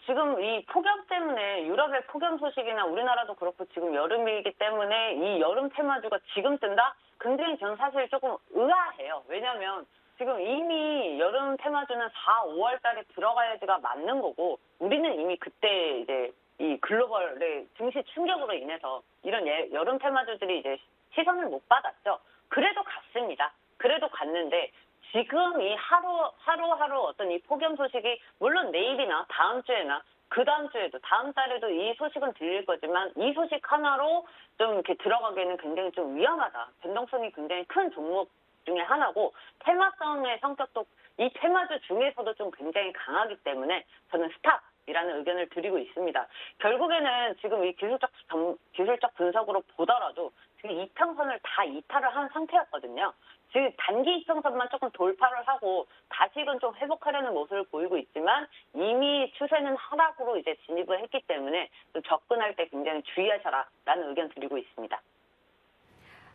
S3: 지금 이 폭염 때문에 유럽의 폭염 소식이나 우리나라도 그렇고 지금 여름이기 때문에 이 여름 테마주가 지금 뜬다? 굉장히 저는 사실 조금 의아해요. 왜냐하면 지금 이미 여름 테마주는 4, 5월 달에 들어가야지가 맞는 거고 우리는 이미 그때 이제 이 글로벌의 증시 충격으로 인해서 이런 여름 테마주들이 이제 시선을 못 받았죠. 그래도 갔습니다. 그래도 갔는데 지금 이 하루하루 어떤 이 폭염 소식이 물론 내일이나 다음 주에나 그 다음 주에도 다음 달에도 이 소식은 들릴 거지만 이 소식 하나로 좀 이렇게 들어가기에는 굉장히 좀 위험하다. 변동성이 굉장히 큰 종목 중에 하나고 테마성의 성격도 이 테마주 중에서도 좀 굉장히 강하기 때문에 저는 스탑이라는 의견을 드리고 있습니다. 결국에는 지금 이 기술적 분석으로 보더라도 지금 이평선을 다 이탈을 한 상태였거든요. 지금 단기 이평선만 조금 돌파를 하고 다시금 좀 회복하려는 모습을 보이고 있지만 이미 추세는 하락으로 이제 진입을 했기 때문에 좀 접근할 때 굉장히 주의하셔라라는 의견 드리고 있습니다.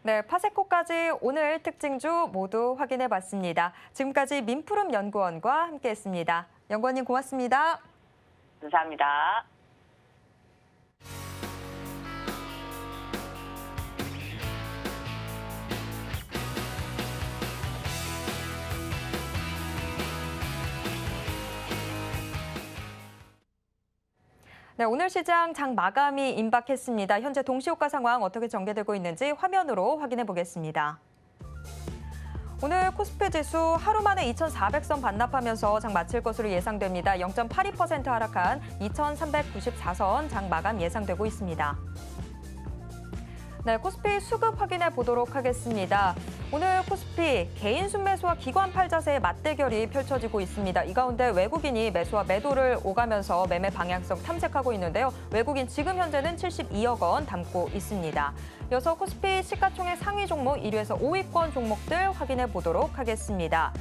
S1: 네, 파세코까지 오늘 특징주 모두 확인해 봤습니다. 지금까지 민푸름 연구원과 함께했습니다. 연구원님 고맙습니다.
S3: 감사합니다.
S1: 네, 오늘 시장 장 마감이 임박했습니다. 현재 동시효과 상황 어떻게 전개되고 있는지 화면으로 확인해 보겠습니다. 오늘 코스피 지수 하루 만에 2,400선 반납하면서 장 마칠 것으로 예상됩니다. 0.82% 하락한 2,394선 장 마감 예상되고 있습니다. 네, 코스피 수급 확인해 보도록 하겠습니다. 오늘 코스피 개인 순매수와 기관 팔자세의 맞대결이 펼쳐지고 있습니다. 이 가운데 외국인이 매수와 매도를 오가면서 매매 방향성 탐색하고 있는데요. 외국인 지금 현재는 72억 원 담고 있습니다. 이어서 코스피 시가총액 상위 종목 1위에서 5위권 종목들 확인해 보도록 하겠습니다.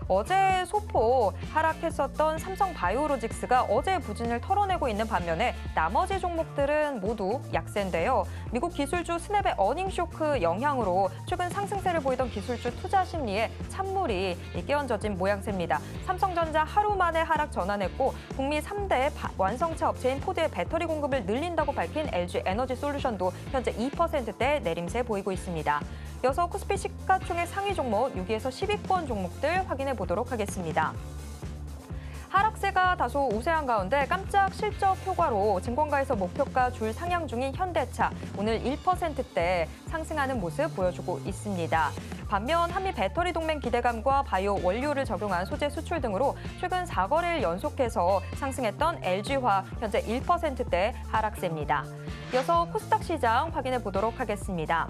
S1: 어제 소폭 하락했었던 삼성바이오로직스가 어제 부진을 털어내고 있는 반면에 나머지 종목들은 모두 약세인데요. 미국 기술주 스냅의 어닝 쇼크 영향으로 최근 상승세를 보이던 기술주 투자 심리에 찬물이 끼얹어진 모양새입니다. 삼성전자 하루 만에 하락 전환했고 북미 3대 완성차 업체인 포드의 배터리 공급을 늘린다고 밝힌 LG 에너지 솔루션도 현재 2%대 내림세 보이고 있습니다. 이어서 코스피 시가총액 상위 종목 6위에서 10위권 종목들 확인해 보도록 하겠습니다. 하락세가 다소 우세한 가운데 깜짝 실적 효과로 증권가에서 목표가 줄 상향 중인 현대차 오늘 1%대 상승하는 모습 보여주고 있습니다. 반면 한미 배터리 동맹 기대감과 바이오 원료를 적용한 소재 수출 등으로 최근 4거래일 연속해서 상승했던 LG화 현재 1%대 하락세입니다. 이어서 코스닥 시장 확인해 보도록 하겠습니다.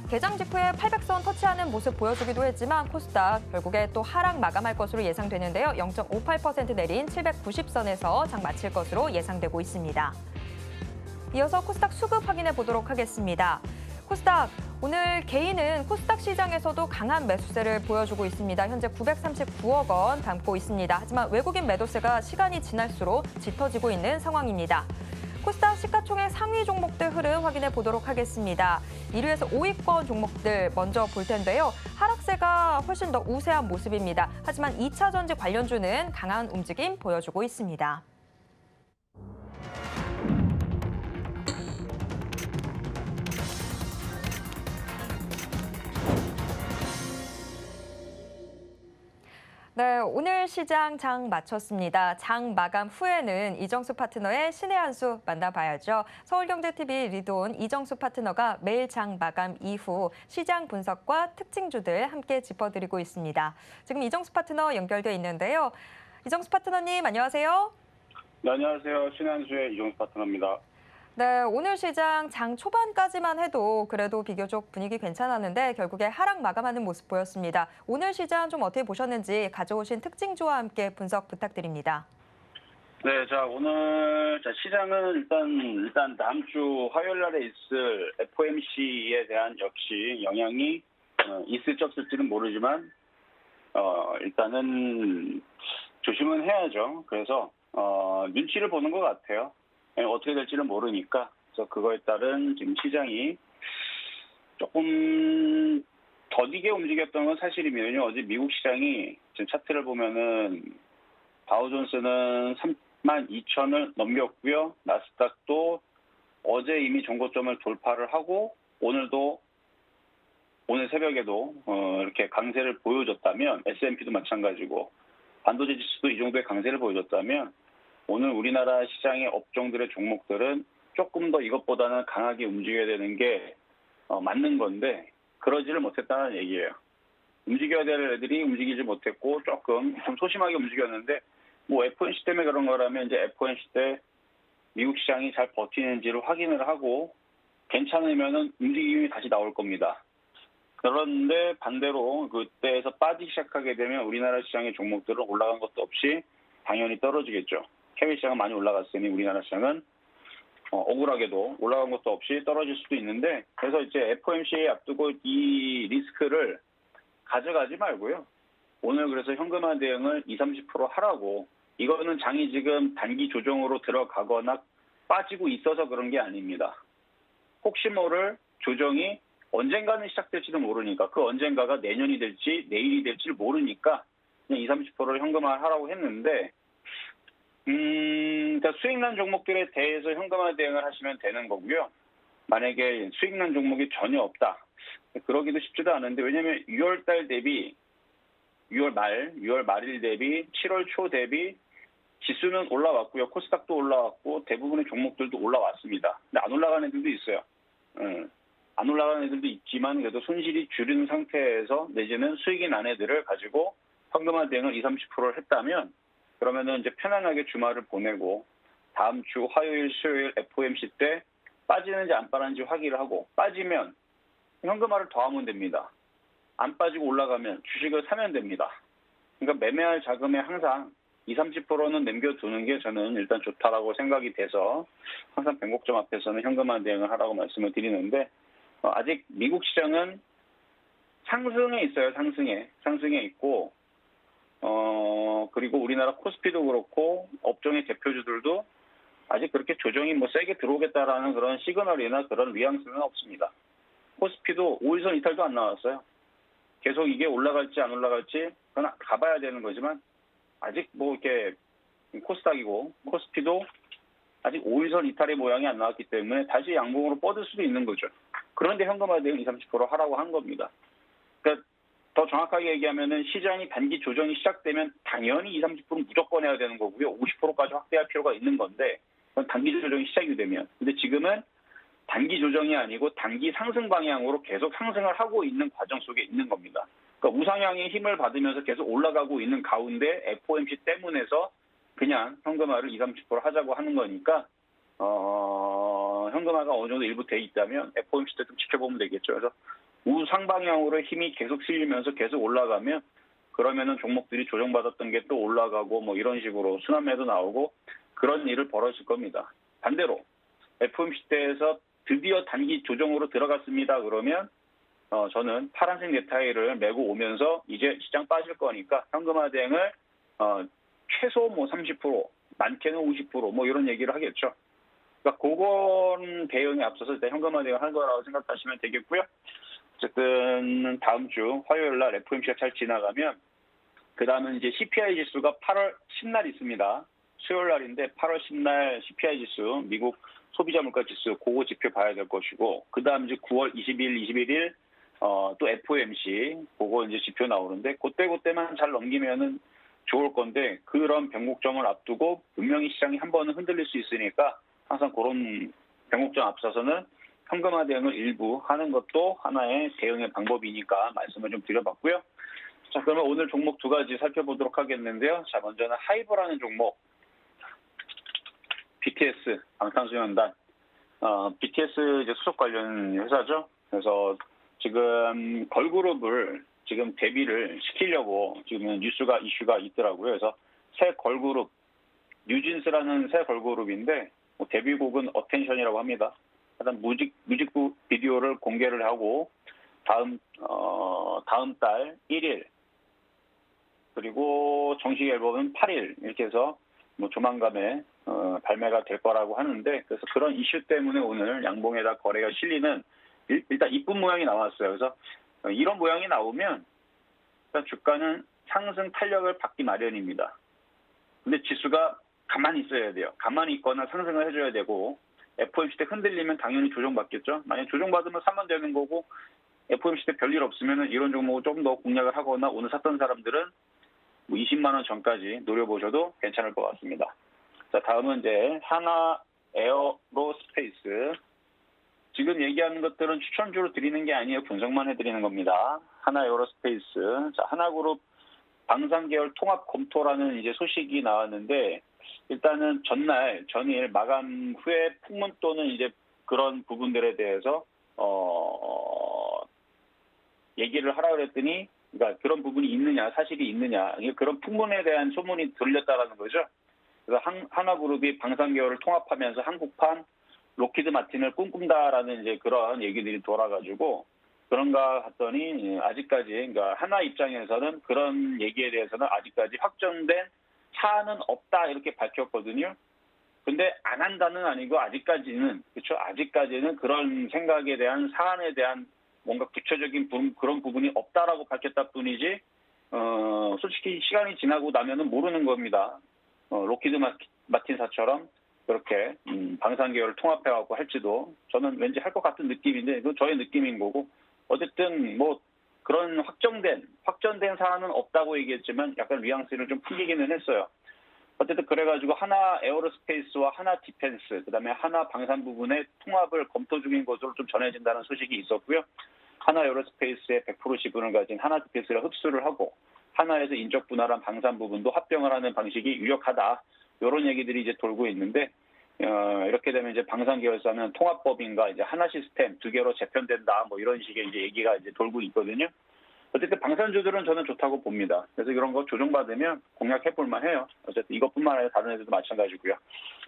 S1: 개장 직후에 800선 터치하는 모습 보여주기도 했지만 코스닥 결국에 또 하락 마감할 것으로 예상되는데요. 0.58% 내린 790선에서 장 마칠 것으로 예상되고 있습니다. 이어서 코스닥 수급 확인해 보도록 하겠습니다. 코스닥 오늘 개인은 코스닥 시장에서도 강한 매수세를 보여주고 있습니다. 현재 939억 원 담고 있습니다. 하지만 외국인 매도세가 시간이 지날수록 짙어지고 있는 상황입니다. 코스닥 시가총액 상위 종목들 흐름 확인해 보도록 하겠습니다. 1위에서 5위권 종목들 먼저 볼 텐데요. 하락세가 훨씬 더 우세한 모습입니다. 하지만 2차 전지 관련주는 강한 움직임 보여주고 있습니다. 네, 오늘 시장 장 마쳤습니다. 장 마감 후에는 이정수 파트너의 신의 한 수 만나봐야죠. 서울경제TV 리드온 이정수 파트너가 매일 장 마감 이후 시장 분석과 특징주들 함께 짚어드리고 있습니다. 지금 이정수 파트너 연결돼 있는데요. 이정수 파트너님 안녕하세요.
S4: 네, 안녕하세요. 신의 한 수의 이정수 파트너입니다.
S1: 네, 오늘 시장 장 초반까지만 해도 그래도 비교적 분위기 괜찮았는데 결국에 하락 마감하는 모습 보였습니다. 오늘 시장 좀 어떻게 보셨는지 가져오신 특징주와 함께 분석 부탁드립니다.
S4: 네, 자, 오늘 시장은 일단 다음 주 화요일 날에 있을 FOMC에 대한 역시 영향이 있을지 없을지는 모르지만 일단은 조심은 해야죠. 그래서 눈치를 보는 것 같아요. 어떻게 될지는 모르니까. 그래서 그거에 따른 지금 시장이 조금 더디게 움직였던 건 사실이면요. 어제 미국 시장이 지금 차트를 보면은 다우존스는 32,000을 넘겼고요. 나스닥도 어제 이미 정고점을 돌파를 하고 오늘 새벽에도 이렇게 강세를 보여줬다면 S&P도 마찬가지고 반도체 지수도 이 정도의 강세를 보여줬다면 오늘 우리나라 시장의 업종들의 종목들은 조금 더 이것보다는 강하게 움직여야 되는 게 맞는 건데 그러지를 못했다는 얘기예요. 움직여야 될 애들이 움직이지 못했고 조금 좀 소심하게 움직였는데 뭐 FOMC 때문에 그런 거라면 이제 FOMC 때 미국 시장이 잘 버티는지를 확인을 하고 괜찮으면은 움직임이 다시 나올 겁니다. 그런데 반대로 그때에서 빠지기 시작하게 되면 우리나라 시장의 종목들은 올라간 것도 없이 당연히 떨어지겠죠. 해외 시장은 많이 올라갔으니 우리나라 시장은 억울하게도 올라간 것도 없이 떨어질 수도 있는데 그래서 이제 FOMC에 앞두고 이 리스크를 가져가지 말고요. 오늘 그래서 현금화 대응을 20-30% 하라고 이거는 장이 지금 단기 조정으로 들어가거나 빠지고 있어서 그런 게 아닙니다. 혹시 모를 조정이 언젠가는 시작될지도 모르니까 그 언젠가가 내년이 될지 내일이 될지 모르니까 그냥 20-30%를 현금화하라고 했는데 그러니까 수익난 종목들에 대해서 현금화 대응을 하시면 되는 거고요. 만약에 수익난 종목이 전혀 없다. 그러기도 쉽지도 않은데 왜냐하면 6월 대비 6월 말일 대비 7월 초 대비 지수는 올라왔고요. 코스닥도 올라왔고 대부분의 종목들도 올라왔습니다. 근데 안 올라가는 애들도 있어요. 안 올라가는 애들도 있지만 그래도 손실이 줄은 상태에서 내지는 수익이 난 애들을 가지고 현금화 대응을 20-30%를 했다면 그러면은 이제 편안하게 주말을 보내고 다음 주 화요일, 수요일 FOMC 때 빠지는지 안 빠지는지 확인을 하고 빠지면 현금화를 더 하면 됩니다. 안 빠지고 올라가면 주식을 사면 됩니다. 그러니까 매매할 자금에 항상 20-30%는 남겨두는 게 저는 일단 좋다라고 생각이 돼서 항상 변곡점 앞에서는 현금화 대응을 하라고 말씀을 드리는데 아직 미국 시장은 상승에 있어요. 상승에 있고 그리고 우리나라 코스피도 그렇고 업종의 대표주들도 아직 그렇게 조정이 뭐 세게 들어오겠다라는 그런 시그널이나 그런 뉘앙스는 없습니다. 코스피도 5일선 이탈도 안 나왔어요. 계속 이게 올라갈지 안 올라갈지 그건 가봐야 되는 거지만 아직 뭐 이렇게 코스닥이고 코스피도 아직 5일선 이탈의 모양이 안 나왔기 때문에 다시 양봉으로 뻗을 수도 있는 거죠. 그런데 현금화 대응 20-30% 하라고 한 겁니다. 그러니까 더 정확하게 얘기하면은 시장이 단기 조정이 시작되면 당연히 20-30% 무조건 해야 되는 거고요. 50%까지 확대할 필요가 있는 건데 그건 단기 조정이 시작이 되면. 근데 지금은 단기 조정이 아니고 단기 상승 방향으로 계속 상승을 하고 있는 과정 속에 있는 겁니다. 그러니까 우상향의 힘을 받으면서 계속 올라가고 있는 가운데 FOMC 때문에서 그냥 현금화를 20-30% 하자고 하는 거니까 현금화가 어느 정도 일부 돼 있다면 FOMC 때 좀 지켜보면 되겠죠. 그래서 우상방향으로 힘이 계속 실리면서 계속 올라가면 그러면은 종목들이 조정받았던 게 또 올라가고 뭐 이런 식으로 순환매도 나오고 그런 일을 벌어질 겁니다. 반대로 FOMC 때에서 드디어 단기 조정으로 들어갔습니다. 그러면 저는 파란색 넥타이를 메고 오면서 이제 시장 빠질 거니까 현금화 대응을 최소 뭐 30%, 많게는 50% 이런 얘기를 하겠죠. 그러니까 그건 대응에 앞서서 일단 현금화 대응을 할 거라고 생각하시면 되겠고요. 어쨌든 다음 주 화요일 날 FOMC가 잘 지나가면 그 다음은 이제 CPI 지수가 8월 10날 있습니다. 수요일 날인데 8월 10날 CPI 지수, 미국 소비자 물가 지수, 그거 지표 봐야 될 것이고, 그 다음 이제 9월 20일, 21일, 또 FOMC, 그거 이제 지표 나오는데, 그때만 잘 넘기면은 좋을 건데, 그런 변곡점을 앞두고 분명히 시장이 한 번은 흔들릴 수 있으니까, 항상 그런 변곡점 앞서서는 현금화 대응을 일부 하는 것도 하나의 대응의 방법이니까 말씀을 좀 드려봤고요. 자, 그러면 오늘 종목 두 가지 살펴보도록 하겠는데요. 자, 먼저는 하이브라는 종목. BTS, 방탄소년단. BTS 이제 수석 관련 회사죠. 그래서 지금 걸그룹을 지금 데뷔를 시키려고 지금 이슈가 있더라고요. 그래서 새 걸그룹 뉴진스라는 새 걸그룹인데 뭐 데뷔곡은 어텐션이라고 합니다. 일단 뮤직비디오를 공개를 하고 다음 달 1일 그리고 정식 앨범은 8일 이렇게 해서 뭐 조만간에 발매가 될 거라고 하는데 그래서 그런 이슈 때문에 오늘 양봉에다 거래가 실리는 일단 이쁜 모양이 나왔어요. 그래서 이런 모양이 나오면 일단 주가는 상승 탄력을 받기 마련입니다. 근데 지수가 가만히 있어야 돼요. 가만히 있거나 상승을 해줘야 되고 FOMC 때 흔들리면 당연히 조정받겠죠. 만약 조정받으면 사면 되는 거고 FOMC 때 별일 없으면 이런 종목을 좀 더 공략을 하거나 오늘 샀던 사람들은 뭐 20만 원 전까지 노려보셔도 괜찮을 것 같습니다. 자, 다음은 이제 하나 에어로스페이스. 지금 얘기하는 것들은 추천주로 드리는 게 아니에요. 분석만 해드리는 겁니다. 하나 에어로스페이스. 자, 하나그룹 방산계열 통합 검토라는 이제 소식이 나왔는데 일단은 전일 마감 후에 풍문 또는 이제 그런 부분들에 대해서 얘기를 하라 그랬더니 그러니까 그런 부분이 있느냐 사실이 있느냐 그런 풍문에 대한 소문이 들렸다라는 거죠. 그래서 하나그룹이 방산계열을 통합하면서 한국판 로키드 마틴을 꿈꾼다라는 이제 그런 얘기들이 돌아가지고 그런가 했더니 아직까지 그러니까 하나 입장에서는 그런 얘기에 대해서는 아직까지 확정된 사안은 없다 이렇게 밝혔거든요. 근데 안 한다는 아니고 아직까지는 그렇죠. 아직까지는 그런 생각에 대한 사안에 대한 뭔가 구체적인 그런 부분이 없다라고 밝혔다 뿐이지 솔직히 시간이 지나고 나면은 모르는 겁니다. 로키드 마틴사처럼 그렇게 방산계열을 통합해갖고 할지도 저는 왠지 할 것 같은 느낌인데 이건 저의 느낌인 거고 어쨌든 뭐 그런 확정된 사안은 없다고 얘기했지만 약간 뉘앙스를 좀 풀리기는 했어요. 어쨌든 그래가지고 하나 에어로스페이스와 하나 디펜스 그다음에 하나 방산 부분의 통합을 검토 중인 것으로 좀 전해진다는 소식이 있었고요. 하나 에어로스페이스의 100% 지분을 가진 하나 디펜스를 흡수를 하고 하나에서 인적 분할한 방산 부분도 합병을 하는 방식이 유력하다. 이런 얘기들이 이제 돌고 있는데 이렇게 되면 이제 방산 계열사는 통합법인가 이제 하나 시스템 두 개로 재편된다. 뭐 이런 식의 이제 얘기가 이제 돌고 있거든요. 어쨌든 방산주들은 저는 좋다고 봅니다. 그래서 이런 거 조정받으면 공략해볼 만해요. 어쨌든 이것뿐만 아니라 다른 애들도 마찬가지고요.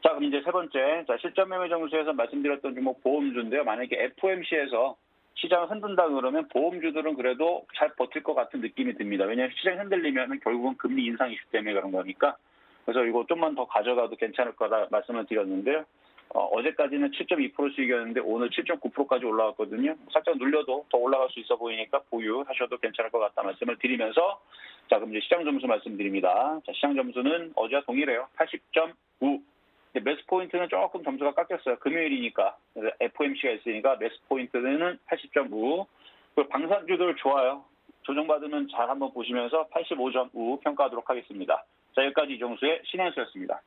S4: 자, 그럼 이제 세 번째, 자 실전 매매 정수에서 말씀드렸던 종목 보험주인데요. 만약에 FOMC에서 시장을 흔든다 그러면 보험주들은 그래도 잘 버틸 것 같은 느낌이 듭니다. 왜냐하면 시장이 흔들리면 결국은 금리 인상 이슈 때문에 그런 거니까. 그래서 이거 좀만 더 가져가도 괜찮을 거다 말씀을 드렸는데요. 어제까지는 7.2% 수익이었는데 오늘 7.9%까지 올라왔거든요. 살짝 눌려도 더 올라갈 수 있어 보이니까 보유하셔도 괜찮을 것 같다 말씀을 드리면서 자 그럼 이제 시장 점수 말씀드립니다. 자 시장 점수는 어제와 동일해요. 80.9. 매수 포인트는 조금 점수가 깎였어요. 금요일이니까 FOMC가 있으니까 매수 포인트는 80.5. 그리고 방산주들 좋아요. 조정받으면 잘 한번 보시면서 85.5 평가하도록 하겠습니다. 자 여기까지 이정수의 신한수였습니다.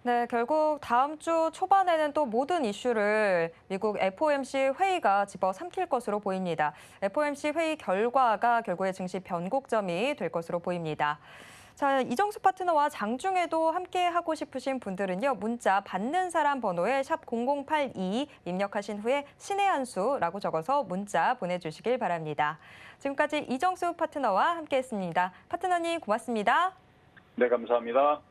S1: 네, 결국 다음 주 초반에는 또 모든 이슈를 미국 FOMC 회의가 집어삼킬 것으로 보입니다. FOMC 회의 결과가 결국에 증시 변곡점이 될 것으로 보입니다. 자, 이정수 파트너와 장중에도 함께 하고 싶으신 분들은요. 문자 받는 사람 번호에 샵 0082 입력하신 후에 신의 한 수라고 적어서 문자 보내주시길 바랍니다. 지금까지 이정수 파트너와 함께했습니다. 파트너님 고맙습니다.
S4: 네, 감사합니다.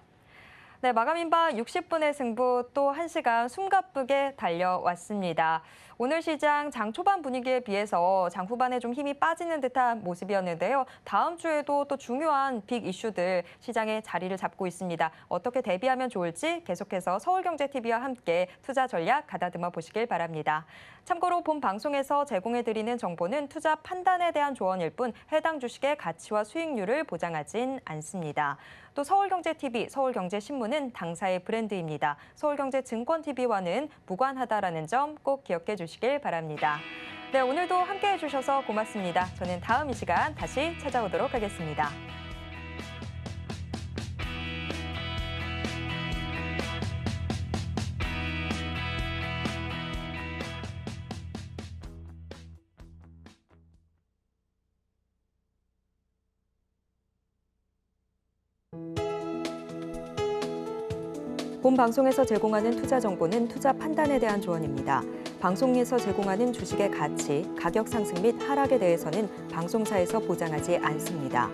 S1: 네, 마감인방 60분의 승부 또 1시간 숨가쁘게 달려왔습니다. 오늘 시장 장 초반 분위기에 비해서 장 후반에 좀 힘이 빠지는 듯한 모습이었는데요. 다음 주에도 또 중요한 빅 이슈들 시장에 자리를 잡고 있습니다. 어떻게 대비하면 좋을지 계속해서 서울경제TV와 함께 투자 전략 가다듬어 보시길 바랍니다. 참고로 본 방송에서 제공해드리는 정보는 투자 판단에 대한 조언일 뿐 해당 주식의 가치와 수익률을 보장하진 않습니다. 또 서울경제TV, 서울경제신문은 당사의 브랜드입니다. 서울경제증권TV와는 무관하다라는 점 꼭 기억해 주시길 바랍니다. 네, 오늘도 함께해 주셔서 고맙습니다. 저는 다음 이 시간 다시 찾아오도록 하겠습니다. 본 방송에서 제공하는 투자 정보는 투자 판단에 대한 조언입니다. 방송에서 제공하는 주식의 가치, 가격 상승 및 하락에 대해서는 방송사에서 보장하지 않습니다.